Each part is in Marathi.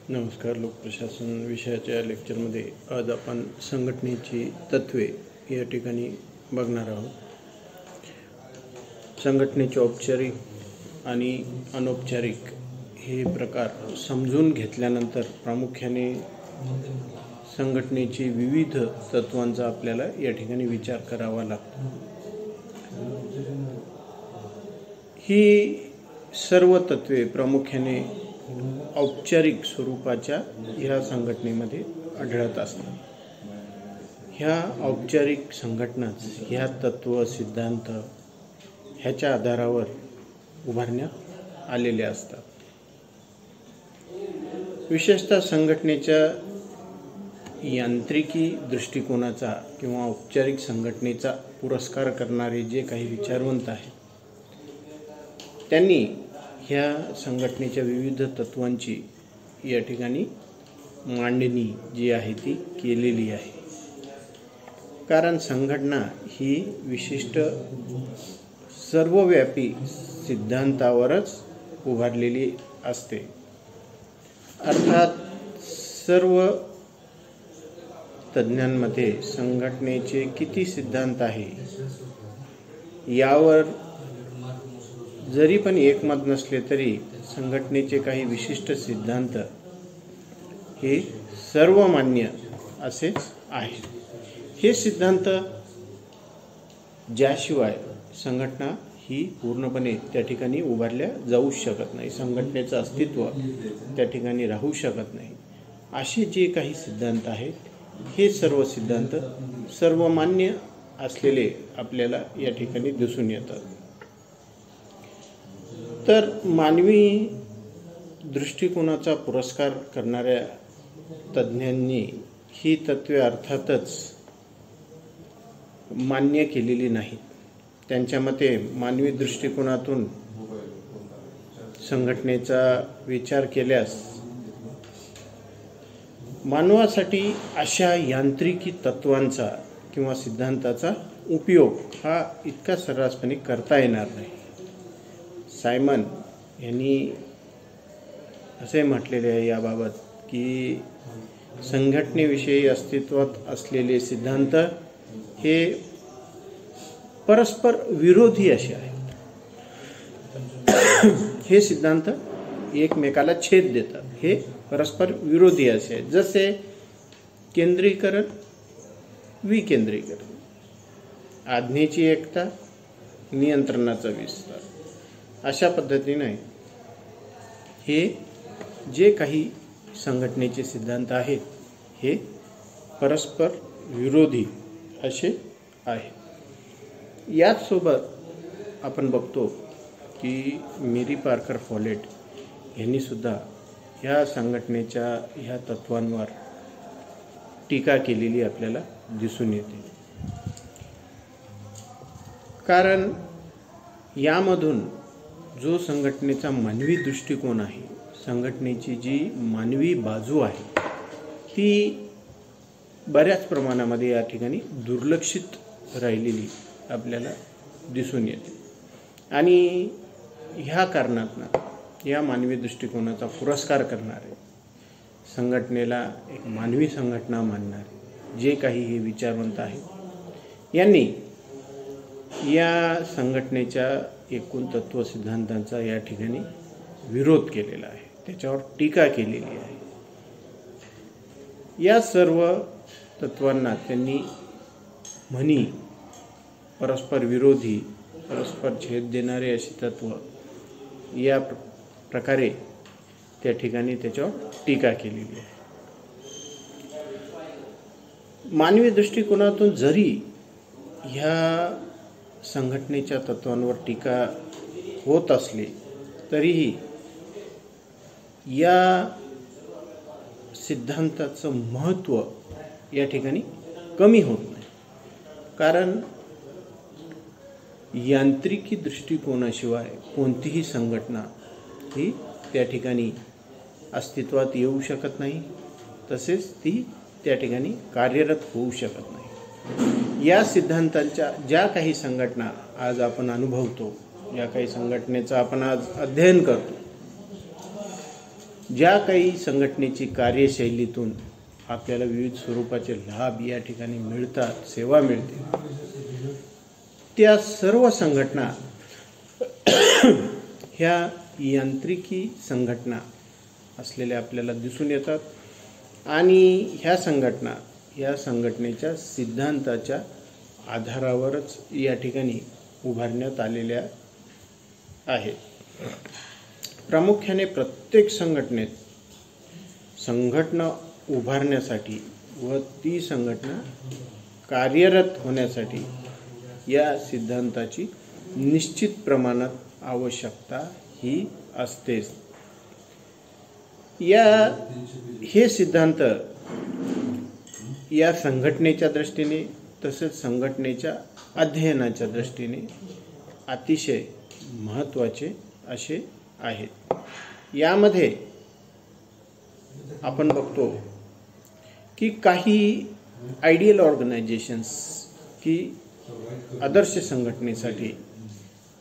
नमस्कार. लोकप्रशासन विषयाच्या लेक्चरमध्ये आज आपण संघटनेची तत्वे या ठिकाणी बघणार आहोत. संघटनेचे औपचारिक आणि अनौपचारिक हे प्रकार समजून घेतल्यानंतर प्रामुख्याने संघटनेची विविध तत्वांचा आपल्याला या ठिकाणी विचार करावा लागतो. ही सर्व तत्वे प्रामुख्याने औपचारिक स्वरूपाच्या ह्या संघटनेमध्ये आढळत असतात. ह्या औपचारिक संघटनाच ह्या तत्व सिद्धांत ह्याच्या आधारावर उभारण्यात आलेले असतात. विशेषतः संघटनेच्या यांत्रिकी दृष्टिकोनाचा किंवा औपचारिक संघटनेचा पुरस्कार करणारे जे काही विचारवंत आहेत त्यांनी ह्या संघटनेच्या विविध तत्वांची या ठिकाणी मांडणी जी आहे ती केलेली आहे. कारण संघटना ही विशिष्ट सर्वव्यापी सिद्धांतावरच उभारलेली असते. अर्थात सर्व तज्ञांमध्ये संघटनेचे किती सिद्धांत आहे यावर जरी पण एकमत नसले तरी संघटनेचे काही विशिष्ट सिद्धांत हे सर्वमान्य असेच आहेत. हे सिद्धांत ज्याशिवाय संघटना ही पूर्णपणे त्या ठिकाणी उभारल्या जाऊ शकत नाही, संघटनेचं अस्तित्व त्या ठिकाणी राहू शकत नाही. असे जे काही सिद्धांत आहेत हे सर्व सिद्धांत सर्वमान्य असलेले आपल्याला या ठिकाणी दिसून येतात. तर मानवी दृष्टिकोनाचा पुरस्कार करणाऱ्या तज्ज्ञांनी ही तत्वे अर्थातच मान्य केलेली नाहीत. त्यांच्या मते मानवी दृष्टिकोनातून संघटनेचा विचार केल्यास मानवासाठी अशा यांत्रिकी तत्वांचा किंवा सिद्धांताचा उपयोग हा इतका सर्रासपणे करता येणार नाही. सायमन यांनी असे म्हटलेले आहे याबाबत की संघटनेविषयी अस्तित्वात असलेले सिद्धांत हे परस्पर विरोधी असे आहेत. हे सिद्धांत एकमेकाला छेद देतात, हे परस्पर विरोधी असे आहेत. जसे केंद्रीकरण, विकेंद्रीकरण, आज्ञेची एकता, नियंत्रणाचा विस्तार, अशा पद्धतीने हे जे काही संघटनेचे सिद्धांत आहेत हे परस्पर विरोधी असे आहेत. याचसोबत आपण बघतो की मेरी पार्कर फॉलेट यांनी सुद्धा ह्या संघटनेच्या ह्या तत्वांवर टीका केलेली आपल्याला दिसून येते. कारण यामधून जो संघटनेचा मानवी दृष्टिकोन आहे, संघटनेची जी मानवी बाजू आहे ती बऱ्याच प्रमाणामध्ये या ठिकाणी दुर्लक्षित राहिलेली आपल्याला दिसून येते. आणि ह्या कारणातून या मानवी दृष्टिकोनाचा पुरस्कार करणारे, संघटनेला एक मानवी संघटना मानणारे जे काही हे विचारवंत आहेत यांनी या संघटनेच्या एकूण तत्व सिद्धांतांचा या ठिकाणी विरोध केलेला आहे, त्याच्यावर टीका केलेली आहे. या सर्व तत्वांना त्यांनी म्हणी परस्पर विरोधी, परस्पर छेद देणारे अशी तत्व या प्रकारे त्या ठिकाणी त्याच्यावर टीका केलेली आहे. मानवी दृष्टिकोनातून जरी ह्या संघटनेच्या तत्वांवर टीका होत असली तरीही या सिद्धांताचं महत्त्व या ठिकाणी कमी होत नाही. कारण यांत्रिकी दृष्टिकोनाशिवाय कोणतीही संघटना ही त्या ठिकाणी अस्तित्वात येऊ शकत नाही, तसेच ती त्या ठिकाणी कार्यरत होऊ शकत नाही. या सिद्धांतांच्या ज्या काही संघटना आज आपण अनुभवतो, ज्या काही संघटनेचं आपण आज अध्ययन करतो, ज्या काही संघटनेची कार्यशैलीतून आपल्याला विविध स्वरूपाचे लाभ या ठिकाणी मिळतात, सेवा मिळते, त्या सर्व संघटना ह्या यांत्रिकी संघटना असलेल्या आपल्याला दिसून येतात आणि ह्या संघटना या संघटनेच्या सिद्धांताच्या आधारावरच या ठिकाणी उभारण्यात आलेल्या आहेत. प्रामुख्याने प्रत्येक संघटनेत संघटना उभारण्यासाठी व ती संघटना कार्यरत होण्यासाठी या सिद्धांताची निश्चित प्रमाणात आवश्यकता ही असतेच. हे सिद्धांत या संघटनेच्या दृष्टीने तसेच संघटनेच्या अध्ययनाच्या दृष्टीने अतिशय महत्त्वाचे असे आहेत. यामध्ये आपण बघतो की काही आयडियल ऑर्गनायझेशन्स की आदर्श संघटनेसाठी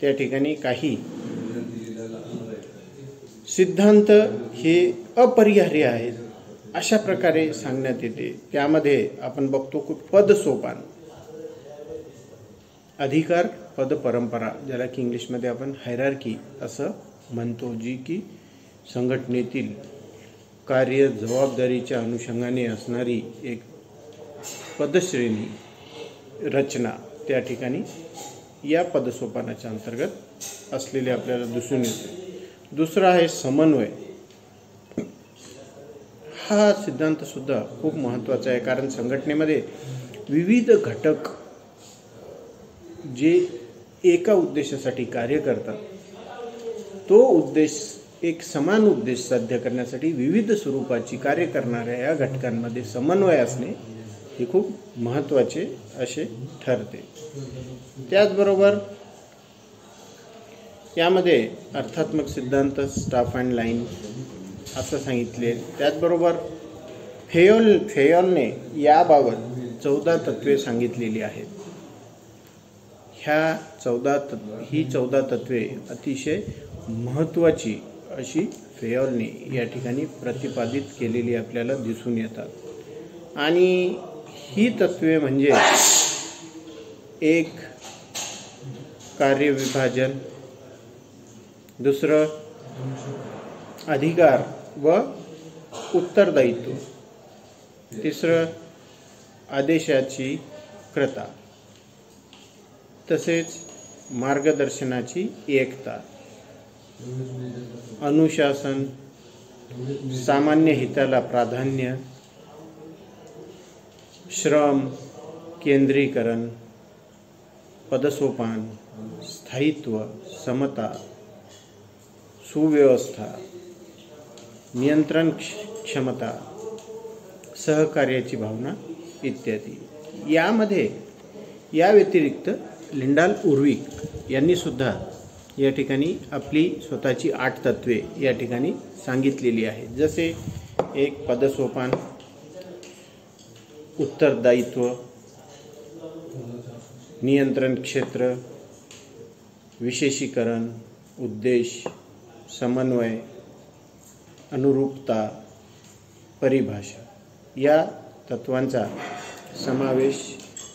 त्या ठिकाणी काही सिद्धांत हे अपरिहार्य आहेत अशा प्रकारे सांगण्यात येते. त्यामध्ये आपण बघतो की पदसोपान, अधिकार, पद परंपरा, ज्याला की इंग्लिशमध्ये आपण हायरार्की असं म्हणतो, जी की संघटनेतील कार्य जबाबदारीच्या अनुषंगाने असणारी एक पदश्रेणी रचना त्या ठिकाणी या पदसोपानाच्या अंतर्गत असलेले आपल्याला दिसून येते. दुसरा आहे समन्वय. हा सिद्धांत सुद्धा खूप महत्त्वाचा आहे, कारण संघटनेमध्ये विविध घटक जे एका उद्देशासाठी कार्य करतात, तो उद्देश एक समान उद्देश साध्य करण्यासाठी विविध स्वरूपाची कार्य करणाऱ्या या घटकांमध्ये समन्वय असणे हे खूप महत्त्वाचे असे ठरते. त्याचबरोबर यामध्ये अर्थात्मक सिद्धांत, स्टाफ अँड लाईन असं सांगितले. त्याचबरोबर फेयोलने याबाबत 14 तत्वे सांगितलेली आहेत. ही 14 तत्वे अतिशय महत्त्वाची अशी फेयोलने या ठिकाणी प्रतिपादित केलेली आपल्याला दिसून येतात. आणि ही तत्वे म्हणजे एक कार्यविभाजन, दुसरं अधिकार व उत्तरदायित्व, तिसरं आदेशाची क्रता, तसेच मार्गदर्शनाची एकता, अनुशासन, सामान्य हिताला प्राधान्य, श्रम, केंद्रीकरण, पदसोपान, स्थायित्व, समता, सुव्यवस्था, नियंत्रण क्षमता, सहकार्याची भावना इत्यादी. यामध्ये या व्यतिरिक्त लिंडाल उर्विक यांनी सुद्धा या ठिकाणी आपली स्वतःची 8 तत्वे या ठिकाणी सांगितलेली आहेत. जसे एक पदसोपान, उत्तरदायित्व, नियंत्रण क्षेत्र, विशेषीकरण, उद्देश, समन्वय, अनुरूपता, परिभाषा या तत्वांचा समावेश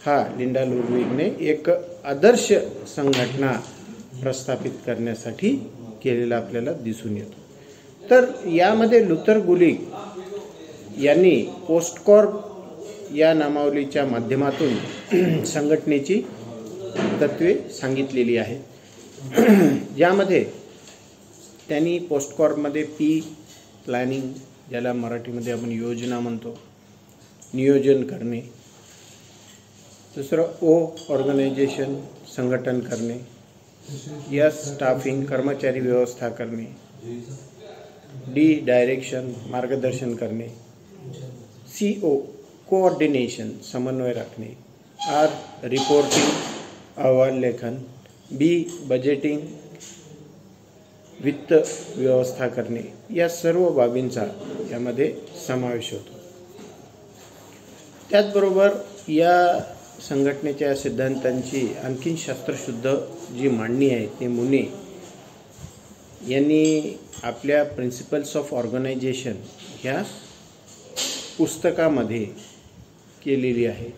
हा लिंडाल उर्विकने एक आदर्श संघटना प्रस्थापित करण्यासाठी केलेला आपल्याला दिसून येतो. तर यामध्ये लुथर गुलिग यांनी पोस्टकॉर्प या नामावलीच्या माध्यमातून संघटनेची तत्वे सांगितलेली आहेत. यामध्ये त्यांनी पोस्टकॉर्पमध्ये पी प्लॅनिंग, ज्याला मराठीमध्ये आपण योजना म्हणतो, नियोजन करणे, दुसरं ओ ऑर्गनायझेशन, संघटन करणे, एस स्टाफिंग, कर्मचारी व्यवस्था करणे, डी डायरेक्शन, मार्गदर्शन करणे, सी ओ कोऑर्डिनेशन, समन्वय राखणे, आर रिपोर्टिंग, अहवाल लेखन, बी बजेटिंग, वित्त व्यवस्था करणे, या सर्व बाबींचा यामध्ये समावेश होतो. त्याचबरोबर या संघटनेच्या सिद्धांतांची आणखीन शास्त्रशुद्ध जी मांडणी आहे ते मुने यांनी आपल्या प्रिन्सिपल्स ऑफ ऑर्गनायझेशन ह्या पुस्तकामध्ये केलेली आहे.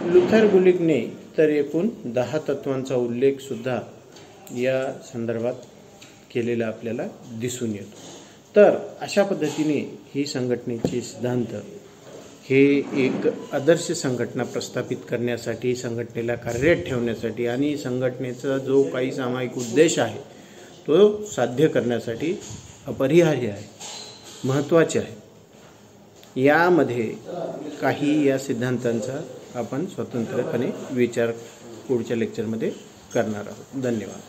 लुथर गुलिगने तर एकूण 10 तत्वांचा उल्लेखसुद्धा या संदर्भात केलेला आपल्याला दिसून येतो. तर अशा पद्धतीने ही संघटनेचे सिद्धांत हे एक आदर्श संघटना प्रस्थापित करण्यासाठी, संघटनेला कार्यरत ठेवण्यासाठी आणि संघटनेचा जो काही सामायिक उद्देश आहे तो साध्य करण्यासाठी अपरिहार्य आहे, महत्त्वाचे आहे. यामध्ये काही या सिद्धांतांचा आपण स्वतंत्रपणे विचार पुढच्या लेक्चरमध्ये करणार आहोत. धन्यवाद.